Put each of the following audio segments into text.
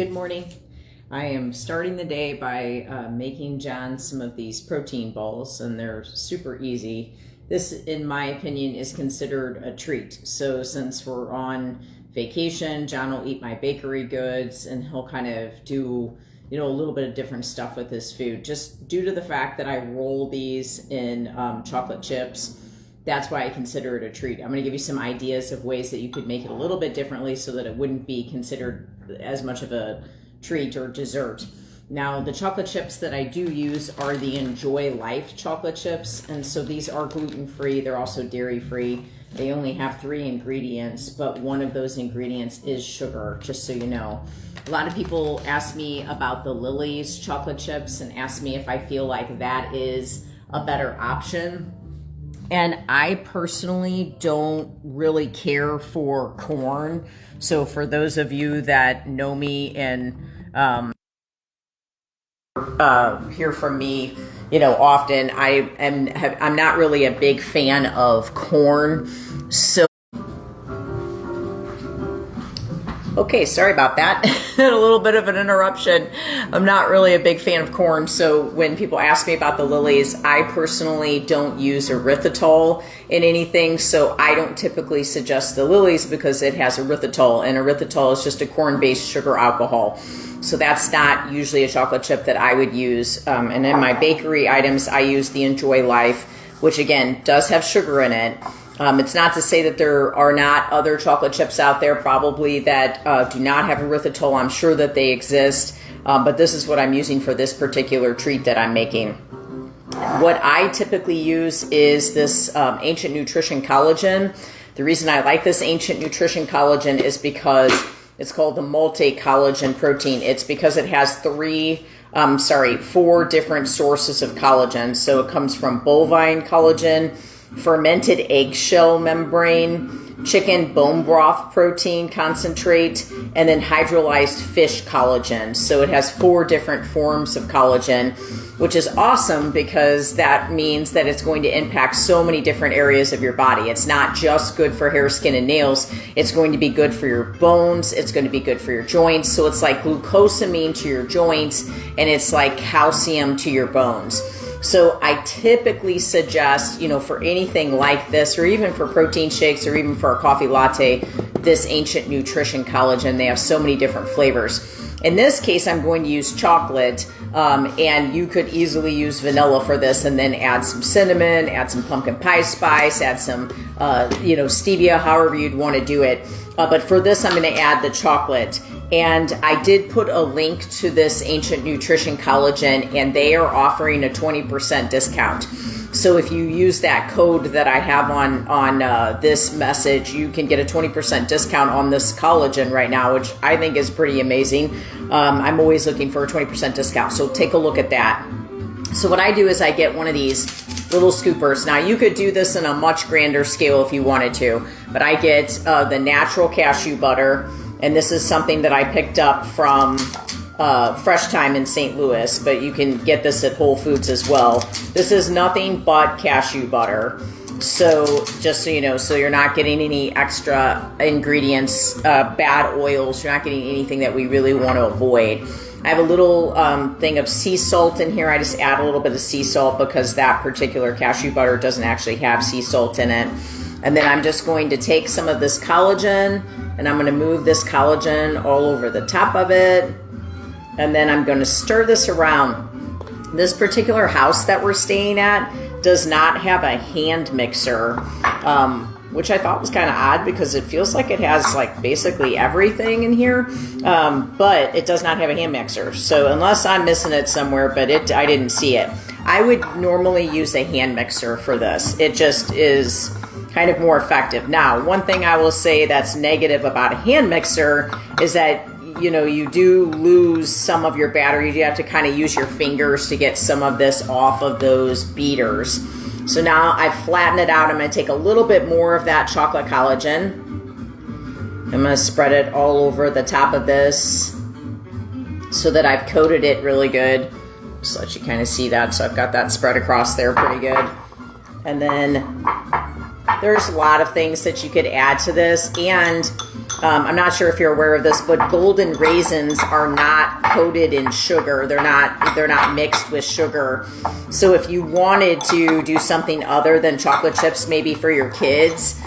Good morning. I am starting the day by making John some of these protein balls, and they're super easy. This, in my opinion, is considered a treat. So since we're on vacation, John will eat my bakery goods, and he'll kind of do, a little bit of different stuff with his food. Just due to the fact that I roll these in chocolate chips, that's why I consider it a treat. I'm going to give you some ideas of ways that you could make it a little bit differently so that it wouldn't be considered as much of a treat or dessert. Now, the chocolate chips that I do use are the Enjoy Life chocolate chips, and so these are gluten-free. They're also dairy-free. They only have 3 ingredients, but one of those ingredients is sugar, just so you know. A lot of people ask me about the Lily's chocolate chips and ask me if I feel like that is a better option. And I personally don't really care for corn. So for those of you that know me and hear from me, often, I'm not really a big fan of corn. So, okay, sorry about that. A little bit of an interruption. I'm not really a big fan of corn. So when people ask me about the Lily's, I personally don't use erythritol in anything. So I don't typically suggest the Lily's because it has erythritol, and erythritol is just a corn-based sugar alcohol. So that's not usually a chocolate chip that I would use. And in my bakery items, I use the Enjoy Life, which again does have sugar in it. It's not to say that there are not other chocolate chips out there probably that do not have erythritol. I'm sure that they exist, but this is what I'm using for this particular treat that I'm making. What I typically use is this Ancient Nutrition Collagen. The reason I like this Ancient Nutrition Collagen is because it's called the multi-collagen protein. It's because it has 4 different sources of collagen. So it comes from bovine collagen, fermented eggshell membrane, chicken bone broth protein concentrate, and then hydrolyzed fish collagen. So it has 4 different forms of collagen, which is awesome because that means that it's going to impact so many different areas of your body. It's not just good for hair, skin, and nails. It's going to be good for your bones. It's going to be good for your joints. So it's like glucosamine to your joints, and it's like calcium to your bones. So I typically suggest, for anything like this, or even for protein shakes, or even for a coffee latte, this Ancient Nutrition Collagen. They have so many different flavors. In this case, I'm going to use chocolate, and you could easily use vanilla for this, and then add some cinnamon, add some pumpkin pie spice, add some, stevia, however you'd want to do it. But for this, I'm going to add the chocolate. And I did put a link to this Ancient Nutrition Collagen, and they are offering a 20% discount. So if you use that code that I have on this message, you can get a 20% discount on this collagen right now, which I think is pretty amazing. I'm always looking for a 20% discount, so take a look at that. So what I do is I get one of these little scoopers. Now you could do this in a much grander scale if you wanted to, but I get the natural cashew butter. And this is something that I picked up from Fresh Time in St. Louis, but you can get this at Whole Foods as well. This is nothing but cashew butter. So just so you know, so you're not getting any extra ingredients, bad oils. You're not getting anything that we really want to avoid. I have a little thing of sea salt in here. I just add a little bit of sea salt because that particular cashew butter doesn't actually have sea salt in it. And then I'm just going to take some of this collagen, and I'm going to move this collagen all over the top of it. And then I'm going to stir this around. This particular house that we're staying at does not have a hand mixer, which I thought was kind of odd because it feels like it has basically everything in here. But it does not have a hand mixer. So unless I'm missing it somewhere, but I didn't see it. I would normally use a hand mixer for this. It just is kind of more effective. Now, one thing I will say that's negative about a hand mixer is that, you do lose some of your batter. You have to kind of use your fingers to get some of this off of those beaters. So now I've flattened it out. I'm going to take a little bit more of that chocolate collagen. I'm going to spread it all over the top of this so that I've coated it really good. Just let you kind of see that. So I've got that spread across there pretty good. And then there's a lot of things that you could add to this, and I'm not sure if you're aware of this, but golden raisins are not coated in sugar. They're not mixed with sugar. So if you wanted to do something other than chocolate chips, maybe for your kids,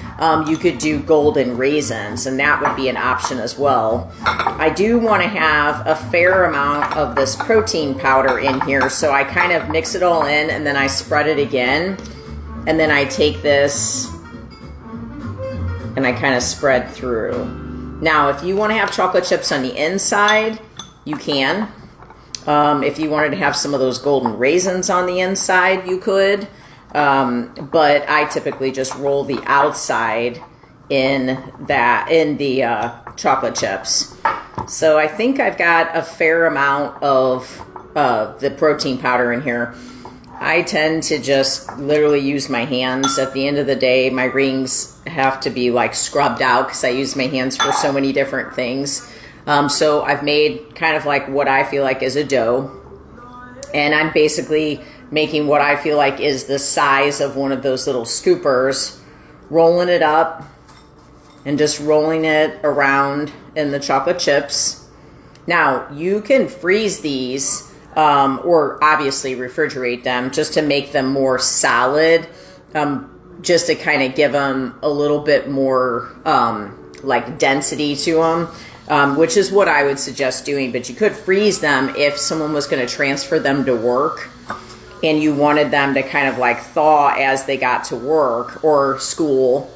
you could do golden raisins, and that would be an option as well. I do want to have a fair amount of this protein powder in here, so I kind of mix it all in, and then I spread it again, and then I take this and I kind of spread through. Now, if you want to have chocolate chips on the inside, you can. If you wanted to have some of those golden raisins on the inside, you could. But I typically just roll the outside in the chocolate chips. So I think I've got a fair amount of the protein powder in here. I tend to just literally use my hands. At the end of the day, my rings have to be like scrubbed out because I use my hands for so many different things. So I've made kind of like what I feel like is a dough. And I'm basically making what I feel like is the size of one of those little scoopers, rolling it up and just rolling it around in the chocolate chips. Now, you can freeze these or obviously refrigerate them just to make them more solid, just to kind of give them a little bit more like density to them, which is what I would suggest doing. But you could freeze them if someone was going to transfer them to work and you wanted them to kind of like thaw as they got to work or school.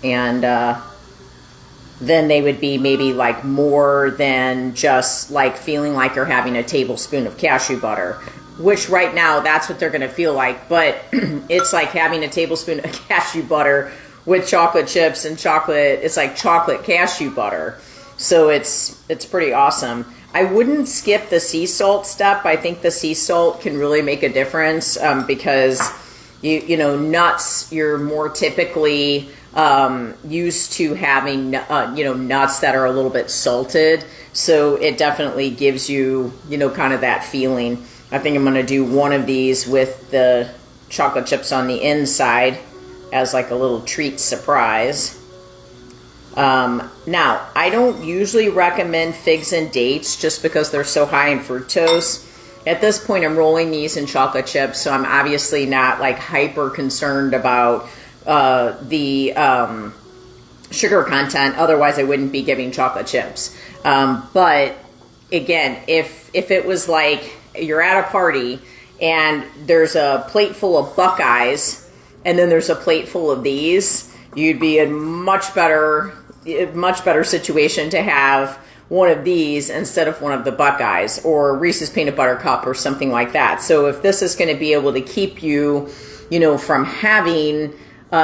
And then they would be maybe like more than just like feeling like you're having a tablespoon of cashew butter, which right now that's what they're going to feel like. But it's like having a tablespoon of cashew butter with chocolate chips and chocolate. It's like chocolate cashew butter. So it's pretty awesome. I wouldn't skip the sea salt step. I think the sea salt can really make a difference because you know, nuts, you're more typically used to having nuts that are a little bit salted, so it definitely gives you kind of that feeling. I think I'm going to do one of these with the chocolate chips on the inside as like a little treat surprise. Now, I don't usually recommend figs and dates just because they're so high in fructose. At this point, I'm rolling these in chocolate chips, so I'm obviously not like hyper concerned about the sugar content. Otherwise, I wouldn't be giving chocolate chips. But again, if it was like you're at a party and there's a plate full of Buckeyes and then there's a plate full of these, you'd be in much better situation to have one of these instead of one of the Buckeyes or Reese's Peanut Butter Cup or something like that. So if this is going to be able to keep you, from having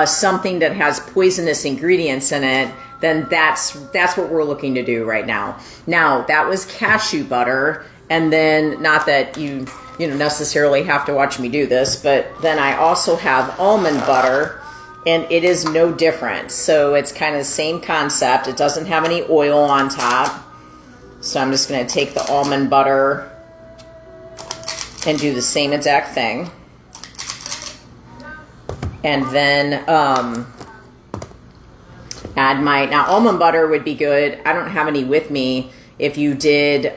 something that has poisonous ingredients in it, then that's what we're looking to do right now. Now, that was cashew butter, and then not that you necessarily have to watch me do this, but then I also have almond butter, and it is no different. So it's kind of the same concept. It doesn't have any oil on top. So I'm just going to take the almond butter and do the same exact thing. And then add now almond butter would be good. I don't have any with me. If you did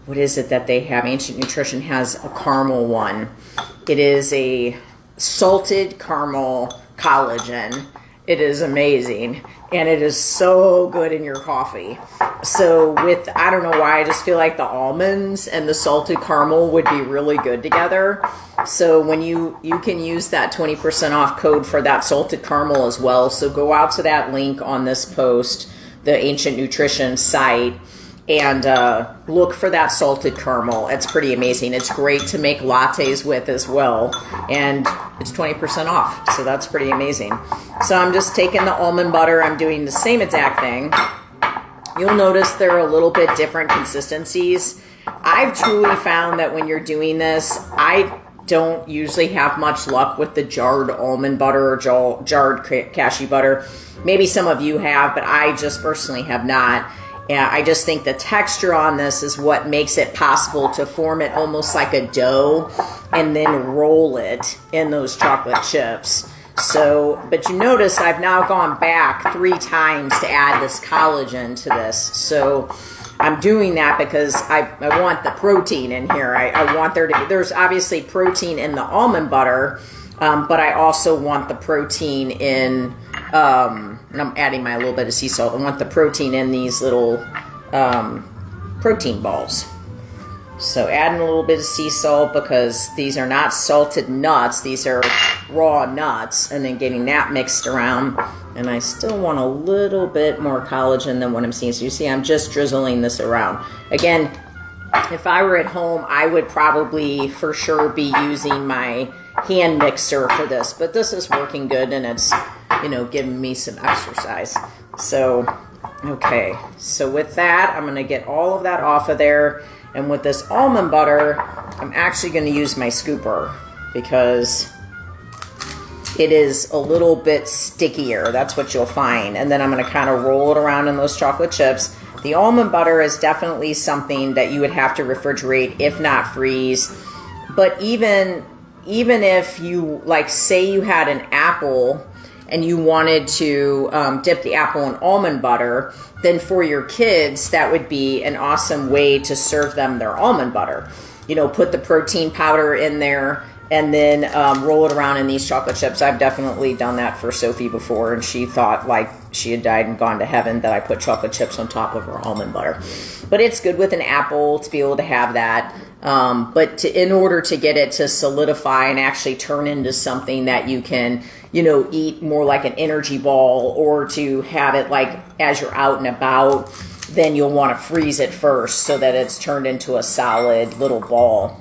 what is it that they have? Ancient Nutrition has a caramel one. It is a salted caramel collagen. It is amazing, and it is so good in your coffee. So I don't know why, I just feel like the almonds and the salted caramel would be really good together. So when you can use that 20% off code for that salted caramel as well. So go out to that link on this post, the Ancient Nutrition site, and look for that salted caramel. It's pretty amazing. It's great to make lattes with as well, and it's 20% off, so that's pretty amazing. So I'm just taking the almond butter. I'm doing the same exact thing. You'll notice they're a little bit different consistencies. I've truly found that when you're doing this, I don't usually have much luck with the jarred almond butter or jarred cashew butter. Maybe some of you have, but I just personally have not. Yeah, I just think the texture on this is what makes it possible to form it almost like a dough and then roll it in those chocolate chips. So, but you notice I've now gone back 3 times to add this collagen to this. So I'm doing that because I want the protein in here. I want there to be, there's obviously protein in the almond butter, but I also want the protein in, and I'm adding my little bit of sea salt. I want the protein in these little protein balls. So adding a little bit of sea salt because these are not salted nuts. These are raw nuts, and then getting that mixed around. And I still want a little bit more collagen than what I'm seeing. So you see I'm just drizzling this around. Again, if I were at home, I would probably for sure be using my hand mixer for this. But this is working good, and it's, you know, giving me some exercise. So, okay. So with that, I'm going to get all of that off of there. And with this almond butter, I'm actually going to use my scooper because it is a little bit stickier. That's what you'll find. And then I'm going to kind of roll it around in those chocolate chips. The almond butter is definitely something that you would have to refrigerate, if not freeze. But even if you, like, say you had an apple and you wanted to dip the apple in almond butter, then for your kids, that would be an awesome way to serve them their almond butter. You know, put the protein powder in there and then roll it around in these chocolate chips. I've definitely done that for Sophie before, and she thought like she had died and gone to heaven that I put chocolate chips on top of her almond butter. But it's good with an apple to be able to have that. But in order to get it to solidify and actually turn into something that you can, you know, eat more like an energy ball, or to have it like as you're out and about, then you'll want to freeze it first so that it's turned into a solid little ball.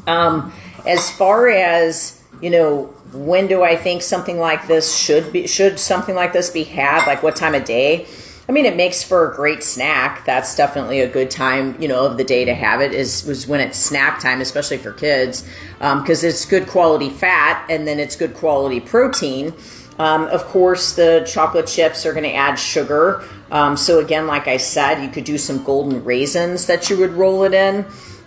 As far as, you know, when do I think something like this should something like this be had? Like what time of day? I mean, it makes for a great snack. That's definitely a good time, you know, of the day to have it was when it's snack time, especially for kids, because it's good quality fat and then it's good quality protein. Of course, the chocolate chips are going to add sugar. So again, like I said, you could do some golden raisins that you would roll it in.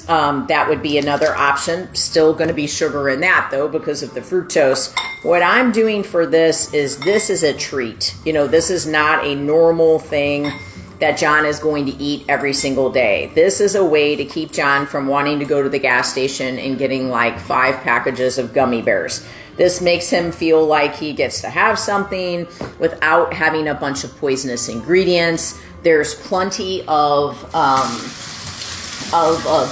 That would be another option. Still going to be sugar in that, though, because of the fructose. What I'm doing for this is a treat. You know, this is not a normal thing that John is going to eat every single day. This is a way to keep John from wanting to go to the gas station and getting like 5 packages of gummy bears. This makes him feel like he gets to have something without having a bunch of poisonous ingredients. There's plenty of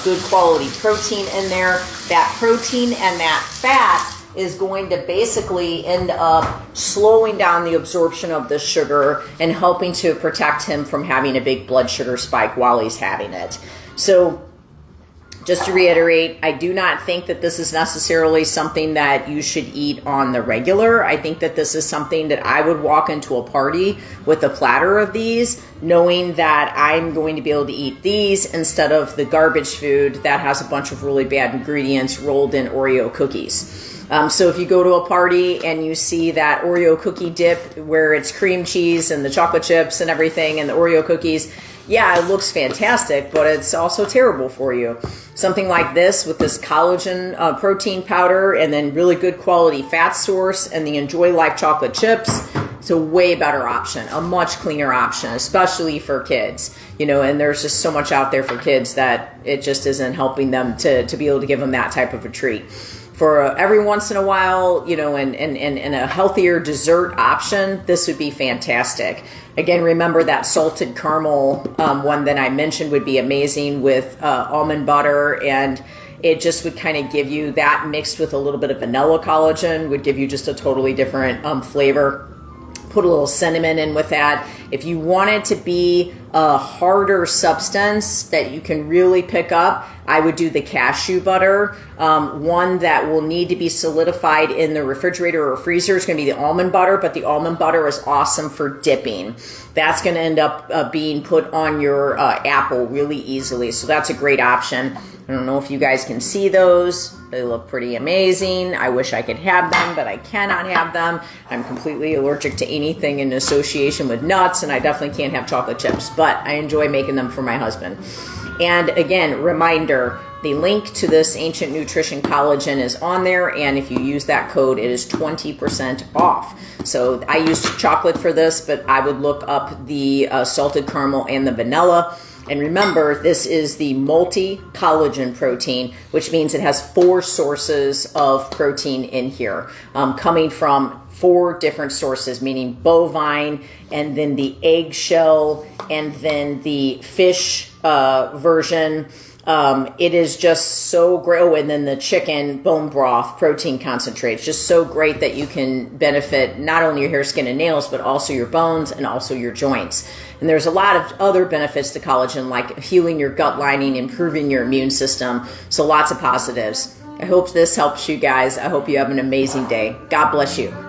good quality protein in there. That protein and that fat is going to basically end up slowing down the absorption of the sugar and helping to protect him from having a big blood sugar spike while he's having it. So just to reiterate, I do not think that this is necessarily something that you should eat on the regular. I think that this is something that I would walk into a party with a platter of these, knowing that I'm going to be able to eat these instead of the garbage food that has a bunch of really bad ingredients rolled in Oreo cookies. So if you go to a party and you see that Oreo cookie dip where it's cream cheese and the chocolate chips and everything and the Oreo cookies, yeah, it looks fantastic, but it's also terrible for you. Something like this with this collagen protein powder and then really good quality fat source and the Enjoy Life chocolate chips, it's a way better option, a much cleaner option, especially for kids. You know, and there's just so much out there for kids that it just isn't helping them to be able to give them that type of a treat. For every once in a while, you know, and a healthier dessert option, this would be fantastic. Again, remember that salted caramel one that I mentioned would be amazing with almond butter, and it just would kind of give you that mixed with a little bit of vanilla collagen, would give you just a totally different flavor. Put a little cinnamon in with that. If you want it to be a harder substance that you can really pick up, I would do the cashew butter. One that will need to be solidified in the refrigerator or freezer is going to be the almond butter, but the almond butter is awesome for dipping. That's going to end up being put on your apple really easily, so that's a great option. I don't know if you guys can see those. They look pretty amazing. I wish I could have them, but I cannot have them. I'm completely allergic to anything in association with nuts, and I definitely can't have chocolate chips, but I enjoy making them for my husband. And again, reminder, The link to this Ancient Nutrition Collagen is on there, and if you use that code, it is 20% off. So I used chocolate for this, but I would look up the salted caramel and the vanilla. And remember, this is the multi-collagen protein, which means it has 4 sources of protein in here, coming from 4 different sources, meaning bovine, and then the eggshell, and then the fish version. It is just so great. Oh, and then the chicken bone broth protein concentrate. It's just so great that you can benefit not only your hair, skin, and nails, but also your bones and also your joints. And there's a lot of other benefits to collagen, like healing your gut lining, improving your immune system. So lots of positives. I hope this helps you guys. I hope you have an amazing day. God bless you.